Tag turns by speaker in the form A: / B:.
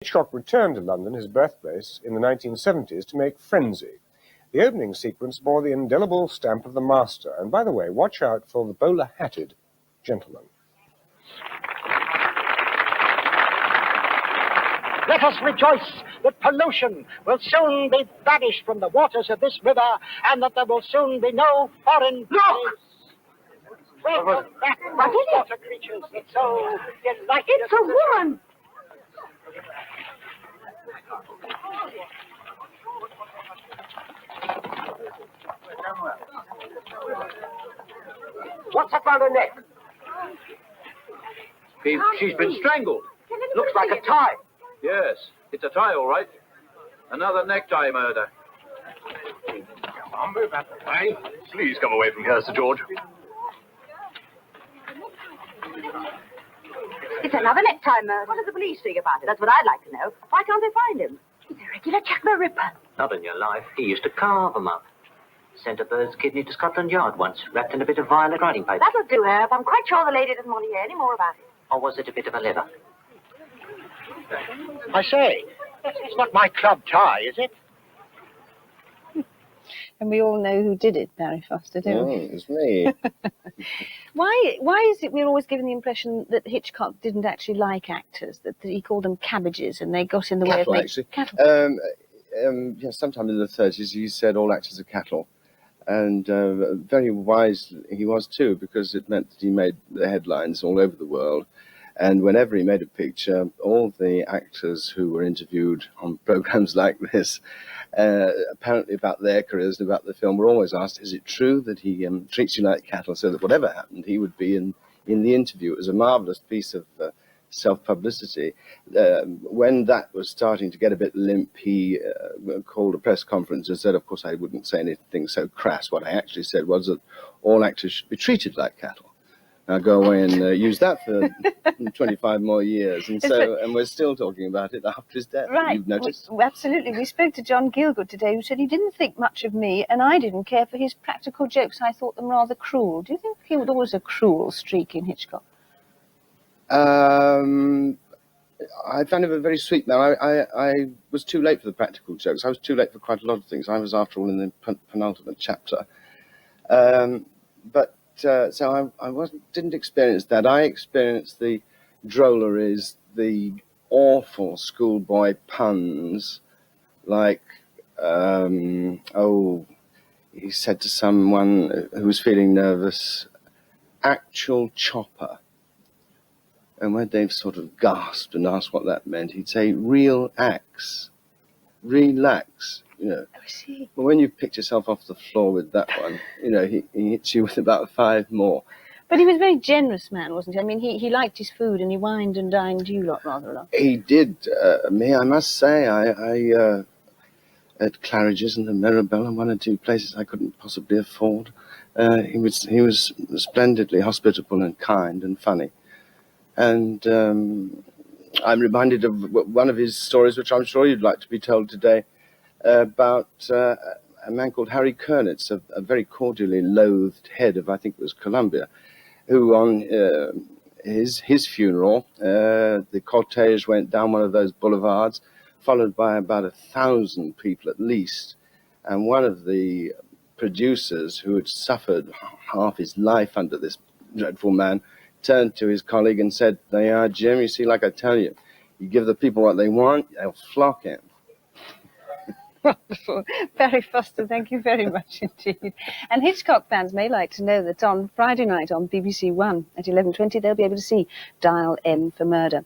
A: Hitchcock returned to London, his birthplace, in the 1970s to make Frenzy. The opening sequence bore the indelible stamp of the master, and by the way, watch out for the bowler-hatted gentleman.
B: Let us rejoice that pollution will soon be banished from the waters of this river, and that there will soon be no foreign... Look! Welcome back, water creatures. It's so delightful.
C: It's a woman!
B: What's up around her neck?
D: She's been strangled.
B: Looks like a tie.
D: Yes, it's a tie, all right. Another necktie murder.
E: Come on, move out the way. Please come away from here, Sir George.
C: It's another necktie murder. What does the police think about it? That's what I'd like to know. Why can't they find him? He's a regular Jack the Ripper.
F: Not in your life. He used to carve them up. Sent a bird's kidney to Scotland Yard once, wrapped in a bit of violet writing paper.
C: That'll do, Herb. I'm quite sure the lady doesn't want to hear any more about it.
F: Or was it a bit of a liver?
B: I say, it's not my club tie, is it?
G: And we all know who did it, Barry Foster, don't we?
A: It was me.
G: Why is it we're always given the impression that Hitchcock didn't actually like actors, that he called them cabbages and they got in the way of making...
H: Cattle. Yeah, sometime in the 30s he said all actors are cattle. And very wise he was too, because it meant that he made the headlines all over the world. And whenever he made a picture, all the actors who were interviewed on programs like this, apparently about their careers and about the film, were always asked, is it true that he treats you like cattle, so that whatever happened, he would be in the interview? It was a marvellous piece of self-publicity. When that was starting to get a bit limp, he called a press conference and said, of course, I wouldn't say anything so crass. What I actually said was that all actors should be treated like cattle. Now go away and use that for 25 more years, and we're still talking about it after his death.
G: Right,
H: You've noticed?
G: Absolutely. We spoke to John Gielgud today, who said he didn't think much of me, and I didn't care for his practical jokes. I thought them rather cruel. Do you think there was a cruel streak in Hitchcock?
H: I found him a very sweet man. I was too late for the practical jokes. I was too late for quite a lot of things. I was, after all, in the penultimate chapter. So I didn't experience that. I experienced the drolleries, the awful schoolboy puns, like, he said to someone who was feeling nervous, actual chopper. And when Dave sort of gasped and asked what that meant, he'd say, real axe, relax. You know, but when you picked yourself off the floor with that one, you know, he hits you with about 5 more.
G: But he was a very generous man, wasn't he? I mean, he liked his food and he wined and dined you lot rather a lot.
H: He did. Me, I must say, I at Claridge's and the Mirabelle and 1 or 2 places I couldn't possibly afford. He was splendidly hospitable and kind and funny. And I'm reminded of one of his stories, which I'm sure you'd like to be told today, about a man called Harry Kernitz, a very cordially loathed head of, I think it was Columbia, who on his funeral, the cortege went down one of those boulevards, followed by about 1,000 people at least. And one of the producers, who had suffered half his life under this dreadful man, turned to his colleague and said, "They are, Jim, you see, like I tell you, you give the people what they want, they'll flock in."
G: Wonderful. Barry Foster, thank you very much indeed. And Hitchcock fans may like to know that on Friday night on BBC One at 11:20, they'll be able to see Dial M for Murder.